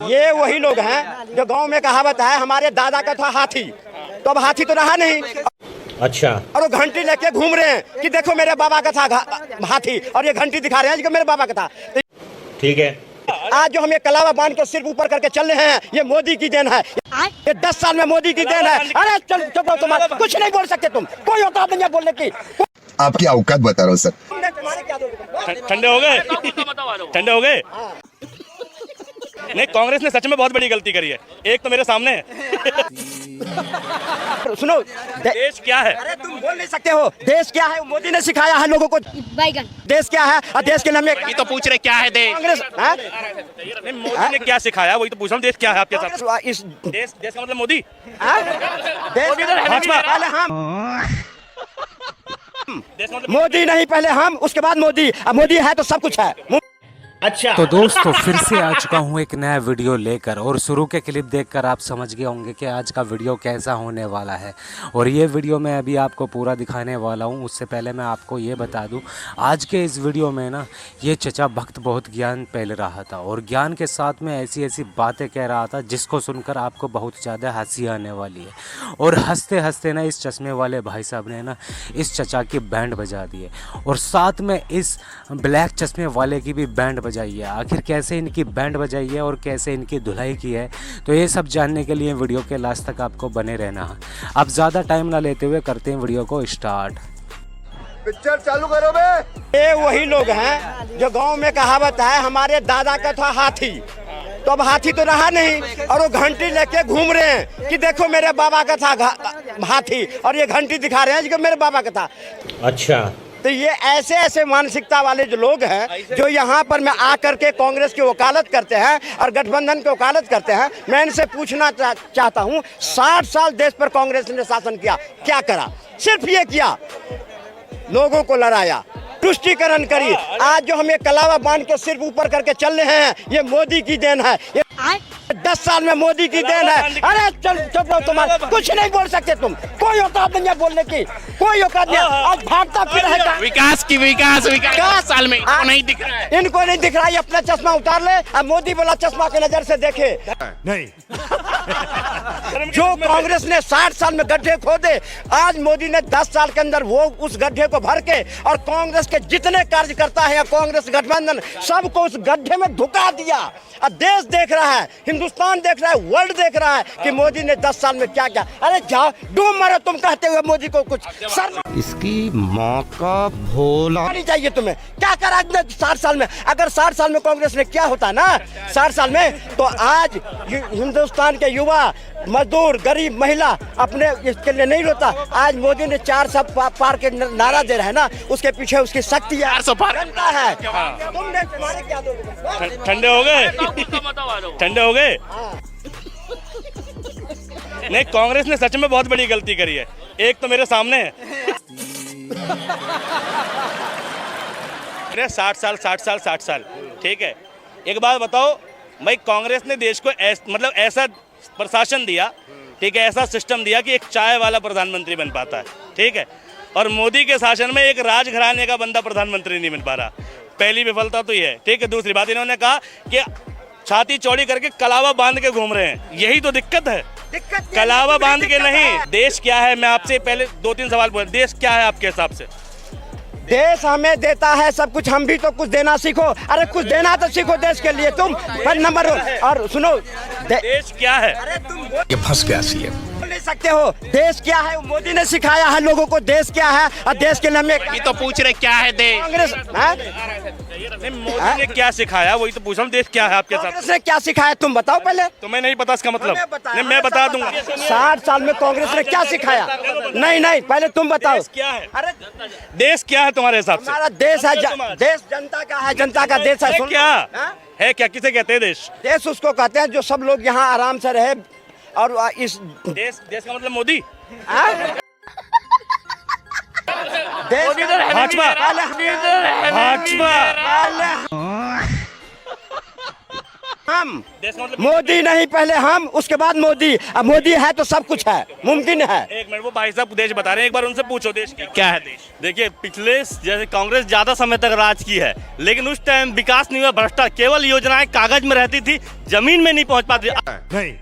ये वही लोग हैं जो गांव में कहावत है हमारे दादा का था हाथी, तो अब हाथी तो रहा नहीं। अच्छा। और वो घंटी लेके घूम रहे हैं कि देखो मेरे बाबा का था हाथी, और ये घंटी दिखा रहे हैं कि मेरे बाबा का था। ठीक है। आज जो हम ये कलावा बांध के सिर्फ ऊपर करके चल रहे हैं, ये मोदी की देन है। ये 10 साल में मोदी की देन है। अरे चल चुप रहो, तुम कुछ नहीं बोल सकते, तुम कोई औकात नहीं है बोलने की। आपकी औकात बता रहा हूँ सर। ठंडे हो गए? ठंडे हो गए? नहीं, कांग्रेस ने सच में बहुत बड़ी गलती करी है। एक तो मेरे सामने है। सुनो, देश क्या है? अरे तुम बोल नहीं सकते हो। देश क्या है मोदी ने सिखाया है लोगों को। बैगन। देश क्या है और देश के नाम में ये तो पूछ रहे क्या है देश? कांग्रेस नहीं, मोदी ने क्या सिखाया वही तो पूछ रहा हूँ। देश क्या है आपके साथ? इस देश का मतलब मोदी। भाजपा पहले हम, देश का मतलब मोदी नहीं पहले हम, उसके बाद मोदी। अब मोदी है तो सब कुछ है। अच्छा। तो दोस्तों फिर से आ चुका हूँ एक नया वीडियो लेकर, और शुरू के क्लिप देखकर आप समझ गए होंगे कि आज का वीडियो कैसा होने वाला है। और ये वीडियो मैं अभी आपको पूरा दिखाने वाला हूँ। उससे पहले मैं आपको ये बता दूँ, आज के इस वीडियो में ना ये चचा भक्त बहुत ज्ञान फैल रहा था, और ज्ञान के साथ में ऐसी ऐसी बातें कह रहा था जिसको सुनकर आपको बहुत ज़्यादा हंसी आने वाली है। और हंसते हंसते ना इस चश्मे वाले भाई साहब ने ना इस चचा की बैंड बजा दी है, और साथ में इस ब्लैक चश्मे वाले की भी बैंड बजाई है। आखिर कैसे इनकी बैंड बजाई है और कैसे इनकी धुलाई की है, तो ये सब जानने के लिए वीडियो के लास्ट तक आपको बने रहना है। अब ज़्यादा टाइम ना लेते हुए करते हैं वीडियो को स्टार्ट। पिक्चर चालू करो बे। ये वही लोग हैं जो गांव में कहावत है हमारे दादा का था हाथी, तो अब हाथी तो रहा नहीं। और वो घंटी लेके घूम रहे हैं कि देखो मेरे बाबा का था हाथी, और ये घंटी दिखा रहे हैं कि मेरे बाबा का था। अच्छा। तो ये ऐसे ऐसे मानसिकता वाले जो लोग हैं जो यहाँ पर में आकर के कांग्रेस की वकालत करते हैं और गठबंधन की वकालत करते हैं, मैं इनसे पूछना चाहता हूँ, 60 साल देश पर कांग्रेस ने शासन किया, क्या करा? सिर्फ ये किया, लोगों को लड़ाया, तुष्टीकरण करी। आज जो हम ये कलावा बांध के सिर्फ ऊपर करके चल रहे हैं, ये मोदी की देन है। ये 10 साल में मोदी की देन है। अरे चल चुप रहो, तुम्हारा कुछ नहीं बोल सकते, तुम कोई औकात नहीं है बोलने की, कोई औकात नहीं। आज भागता फिर है विकास साल में इनको नहीं दिख रहा है। इनको नहीं दिख रहा है। अपना चश्मा उतार ले। अब मोदी बोला चश्मा की नजर से देखे नहीं। जो कांग्रेस ने 60 साल में गड्ढे खोदे, आज मोदी ने 10 साल के अंदर वो उस गड्ढे को भर के, और कांग्रेस के जितने कार्यकर्ता है या कांग्रेस गठबंधन सबको उस गड्ढे में धुका दिया। अब देश देख रहा है, हिंदुस्तान देख रहा है, वर्ल्ड देख रहा है कि मोदी ने 10 साल में क्या किया। अरे जाओ डूब मरो तुम कहते हुए मोदी को कुछ शर्म इसकी माँ का भोला नहीं चाहिए तुम्हें। क्या करा 60 साल में? अगर 60 साल में कांग्रेस ने क्या होता ना 60 साल में, तो आज हिंदुस्तान के युवा, मजदूर, गरीब, महिला अपने इसके लिए नहीं रोता। आज मोदी ने 400 पार के नारा दे रहा है ना, उसके पीछे उसकी शक्ति है, 400 पार है। तुमने तुम्हारे क्या दोगे? ठंडे हो गए? ठंडे हो गए? नहीं, कांग्रेस ने सच में बहुत बड़ी गलती करी है। एक तो मेरे सामने है। 60 साल। ठीक है, एक बात बताओ भाई, कांग्रेस ने देश को मतलब ऐसा प्रशासन दिया, ठीक है, ऐसा सिस्टम दिया कि एक चाय वाला प्रधानमंत्री बन पाता है, ठीक है, और मोदी के शासन में एक राजघराने का बंदा प्रधानमंत्री नहीं बन पा रहा। पहली विफलता तो ये है, ठीक है। दूसरी बात, इन्होंने कहा कि छाती चौड़ी करके कलावा बांध के घूम रहे हैं, यही तो दिक्कत है। कलावा बांध के नहीं। देश क्या है? मैं आपसे पहले 2-3 सवाल पूछ, देश क्या है आपके हिसाब से? देश हमें देता है सब कुछ, हम भी तो कुछ देना सीखो। अरे कुछ देना तो सीखो देश के लिए तुम। पर नंबर और सुनो, देश क्या है? ये फंस गया सी है। बोल नहीं सकते हो। देश क्या है मोदी ने सिखाया है लोगों को। देश क्या है और देश के नाम में ये तो पूछ रहे क्या है देश? कांग्रेस नहीं, मोदी ने क्या सिखाया वही तो पूछ रहा हूँ। देश क्या है आपके साथ? कांग्रेस ने क्या सिखाया तुम बताओ पहले। तुम्हें नहीं पता इसका मतलब? नहीं, मैं बता दूंगा। 60 साल में कांग्रेस ने क्या सिखाया? नहीं पहले तुम बताओ। देश क्या है? अरे देश क्या है तुम्हारे हिसाब से? हमारा देश है, देश जनता का है, जनता का देश है। क्या है? क्या किसे कहते हैं देश? देश उसको कहते हैं जो सब लोग यहाँ आराम से रहे। और इस देश का मतलब मोदी। भाजपा हम देश का मतलब मोदी नहीं, पहले हम उसके बाद मोदी। अब मोदी है तो सब कुछ है, मुमकिन है। एक मिनट, वो भाई साहब देश बता रहे हैं, एक बार उनसे पूछो देश क्या है देश। देखिए पिछले जैसे कांग्रेस ज्यादा समय तक राज की है, लेकिन उस टाइम विकास नहीं हुआ, भ्रष्टाचार, केवल योजनाएं कागज में रहती थी, जमीन में नहीं पहुंच पाती। नहीं।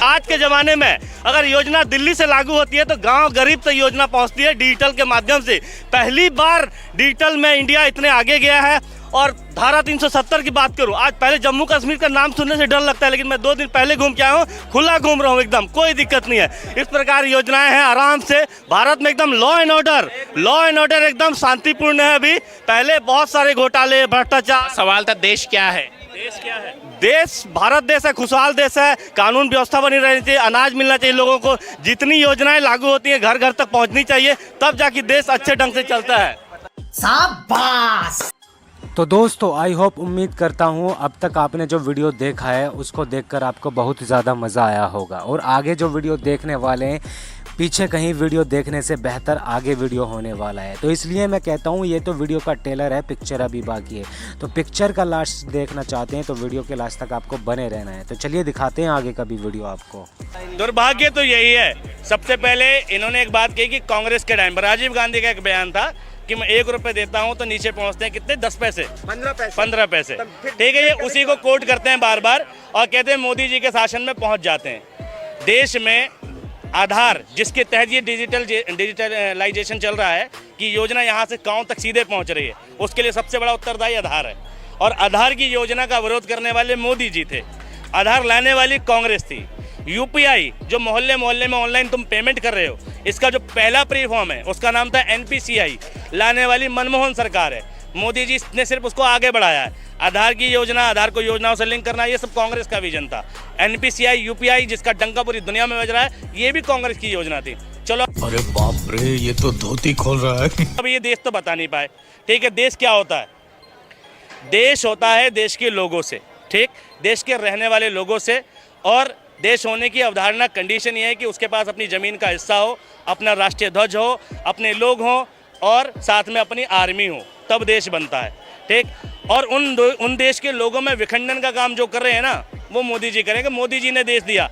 आज के जमाने में अगर योजना दिल्ली से लागू होती है तो गांव गरीब तक योजना पहुंचती है डिजिटल के माध्यम से। पहली बार डिजिटल में इंडिया इतने आगे गया है। और धारा 370 की बात करूं, आज पहले जम्मू कश्मीर का नाम सुनने से डर लगता है, लेकिन मैं 2 दिन पहले घूम के आया हूं, खुला घूम रहा हूं, एकदम कोई दिक्कत नहीं है। इस प्रकार योजनाएं हैं आराम से। भारत में एकदम लॉ एंड ऑर्डर एकदम शांतिपूर्ण है। अभी पहले बहुत सारे घोटाले, भ्रष्टाचार। सवाल था देश क्या है। देश क्या है? देश भारत देश है, खुशहाल देश है, कानून व्यवस्था बनी रहनी चाहिए, अनाज मिलना चाहिए लोगों को, जितनी योजनाएं लागू होती हैं घर घर तक पहुंचनी चाहिए, तब जाके देश अच्छे ढंग से चलता है। तो दोस्तों आई होप, उम्मीद करता हूँ अब तक आपने जो वीडियो देखा है उसको देखकर आपको बहुत ज़्यादा मज़ा आया होगा। और आगे जो वीडियो देखने वाले हैं, पीछे कहीं वीडियो देखने से बेहतर आगे वीडियो होने वाला है। तो इसलिए मैं कहता हूँ ये तो वीडियो का ट्रेलर है, पिक्चर अभी बाकी है। तो पिक्चर का लास्ट देखना चाहते हैं तो वीडियो के लास्ट तक आपको बने रहना है। तो चलिए दिखाते हैं आगे का भी वीडियो आपको। दुर्भाग्य तो यही है, सबसे पहले इन्होंने एक बात कही कि कांग्रेस के टाइम पर राजीव गांधी का एक बयान था कि मैं 1 रुपए देता हूं तो नीचे पहुंचते हैं कितने, 10 पैसे, 15 पैसे। ठीक है, ये उसी को कोट करते हैं बार बार और कहते हैं मोदी जी के शासन में पहुंच जाते हैं। देश में आधार जिसके तहत ये डिजिटलाइजेशन चल रहा है कि योजना यहाँ से गांव तक सीधे पहुंच रही है, उसके लिए सबसे बड़ा उत्तरदायी आधार है। और आधार की योजना का विरोध करने वाले मोदी जी थे, आधार लाने वाली कांग्रेस थी। यूपीआई जो मोहल्ले मोहल्ले में ऑनलाइन तुम पेमेंट कर रहे हो, इसका जो पहला प्रीफॉर्म है उसका नाम था एनपीसीआई, लाने वाली मनमोहन सरकार है। मोदी जी ने सिर्फ उसको आगे बढ़ाया है। आधार की योजना, आधार को योजनाओं से लिंक करना, ये सब कांग्रेस का विजन था। एनपीसीआई, यूपीआई जिसका डंका पूरी दुनिया में बज रहा है, ये भी कांग्रेस की योजना थी। चलो, अरे बाप रे, ये तो धोती खोल रहा है। अब ये देश तो बता नहीं पाए। ठीक है, देश क्या होता है? देश होता है देश के लोगों से, ठीक, देश के रहने वाले लोगों से। और देश होने की अवधारणा, कंडीशन ये है कि उसके पास अपनी ज़मीन का हिस्सा हो, अपना राष्ट्रीय ध्वज हो, अपने लोग हों और साथ में अपनी आर्मी हो, तब देश बनता है। ठीक, और उन देश के लोगों में विखंडन का काम जो कर रहे हैं ना, वो मोदी जी करेंगे। मोदी जी ने देश दिया।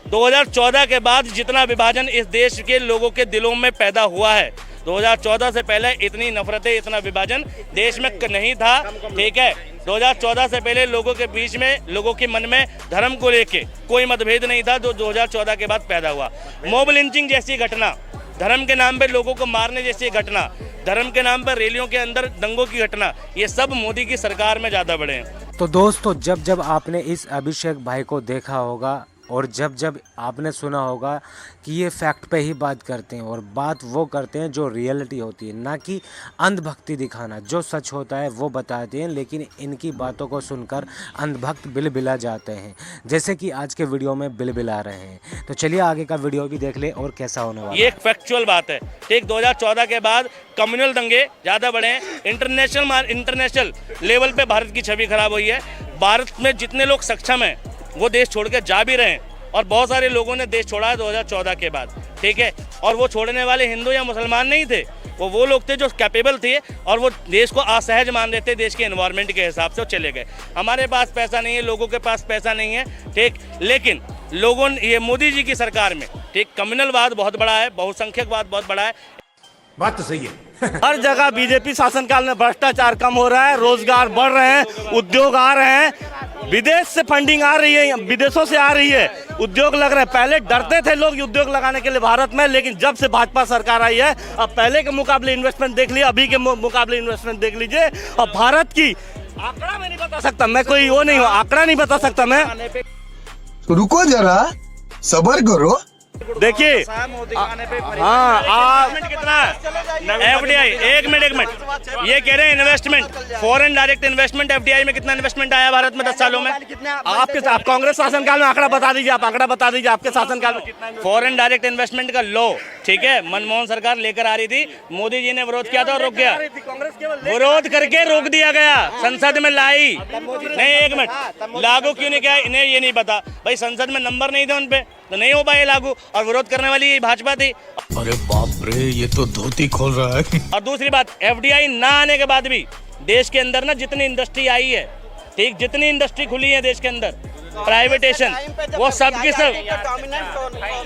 2014 के बाद जितना विभाजन इस देश के लोगों के दिलों में पैदा हुआ है, 2014 से पहले इतनी नफरतें, इतना विभाजन देश में नहीं था। ठीक है, 2014 से पहले लोगों के बीच में, लोगों के मन में धर्म को लेके कोई मतभेद नहीं था, जो 2014 के बाद पैदा हुआ। मॉब लिंचिंग जैसी घटना, धर्म के नाम पे लोगों को मारने जैसी घटना, धर्म के नाम पर रैलियों के अंदर दंगों की घटना, ये सब मोदी की सरकार में ज़्यादा बढ़े हैं। तो दोस्तों जब जब आपने इस अभिषेक भाई को देखा होगा और जब जब आपने सुना होगा कि ये फैक्ट पे ही बात करते हैं और बात वो करते हैं जो रियलिटी होती है, ना कि अंधभक्ति दिखाना। जो सच होता है वो बताते हैं, लेकिन इनकी बातों को सुनकर अंधभक्त बिलबिला जाते हैं, जैसे कि आज के वीडियो में बिलबिला रहे हैं। तो चलिए आगे का वीडियो भी देख ले और कैसा होने वाला है। ये एक फैक्चुअल बात है। ठीक, 2014 के बाद कम्युनल दंगे ज़्यादा बढ़े हैं। इंटरनेशनल लेवल पे भारत की छवि खराब हुई है। भारत में जितने लोग सक्षम हैं वो देश छोड़ के जा भी रहे हैं, और बहुत सारे लोगों ने देश छोड़ा है 2014 के बाद। ठीक है, और वो छोड़ने वाले हिंदू या मुसलमान नहीं थे, वो लोग थे जो कैपेबल थे और वो देश को असहज मान रहे थे, देश के एनवायरनमेंट के हिसाब से वो चले गए। हमारे पास पैसा नहीं है, लोगों के पास पैसा नहीं है। ठीक, लेकिन लोगों ने, ये मोदी जी की सरकार में, ठीक, कम्युनलवाद बहुत बड़ा है, बहुसंख्यकवाद बहुत बड़ा है। बात तो सही है। हर जगह बीजेपी शासनकाल में भ्रष्टाचार कम हो रहा है, रोजगार बढ़ रहे हैं, उद्योग आ रहे हैं, विदेश से फंडिंग आ रही है, विदेशों से आ रही है, उद्योग लग रहे हैं। पहले डरते थे लोग उद्योग लगाने के लिए भारत में, लेकिन जब से भाजपा सरकार आई है, अब पहले के मुकाबले इन्वेस्टमेंट देख लीजिए, अभी के मुकाबले इन्वेस्टमेंट देख लीजिए। और भारत की आंकड़ा मैं नहीं बता सकता, मैं कोई वो नहीं हूँ, आंकड़ा नहीं बता सकता मैं। रुको जरा, सबर करो। देखिए, हाँ, आप कितना एफडीआई, एक मिनट, ये कह रहे हैं investment, foreign direct investment, FDI में कितना इन्वेस्टमेंट आया भारत में 10 सालों में? आप कांग्रेस शासनकाल में आंकड़ा बता दीजिए, आप आंकड़ा बता दीजिए आपके शासनकाल में कितना फॉरेन डायरेक्ट इन्वेस्टमेंट का लॉ, ठीक है, मनमोहन सरकार लेकर आ रही थी, मोदी जी ने विरोध किया था और रुक गया, विरोध करके रोक दिया गया, संसद में लाई नहीं। एक मिनट, लागू क्यों नहीं किया इन्हें ये नहीं पता भाई, संसद में नंबर नहीं थे उन पे, तो नहीं हो पाए लागू, और विरोध करने वाली यही भाजपा थी। अरे बाप रे, ये तो धोती खोल रहा है। और दूसरी बात, एफडीआई ना आने के बाद भी देश के अंदर ना जितनी इंडस्ट्री आई है, ठीक, जितनी इंडस्ट्री खुली है देश के अंदर प्राइवेटेशन, वो सब की सब,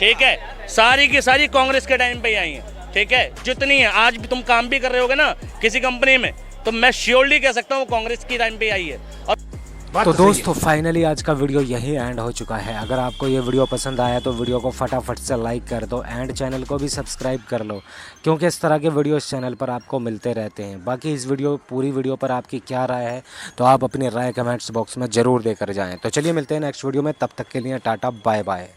ठीक है, सारी की सारी कांग्रेस के टाइम पे ही आई है। ठीक है, जितनी है, आज भी तुम काम भी कर रहे होगे ना किसी कंपनी में, तो मैं श्योरली कह सकता हूँ कांग्रेस की टाइम पे आई है। और तो दोस्तों फाइनली आज का वीडियो यही एंड हो चुका है। अगर आपको ये वीडियो पसंद आया तो वीडियो को फटाफट से लाइक कर दो एंड चैनल को भी सब्सक्राइब कर लो, क्योंकि इस तरह के वीडियो इस चैनल पर आपको मिलते रहते हैं। बाकी इस पूरी वीडियो पर आपकी क्या राय है तो आप अपनी राय कमेंट्स बॉक्स में ज़रूर देकर जाएँ। तो चलिए मिलते हैं नेक्स्ट वीडियो में, तब तक के लिए टाटा बाय बाय।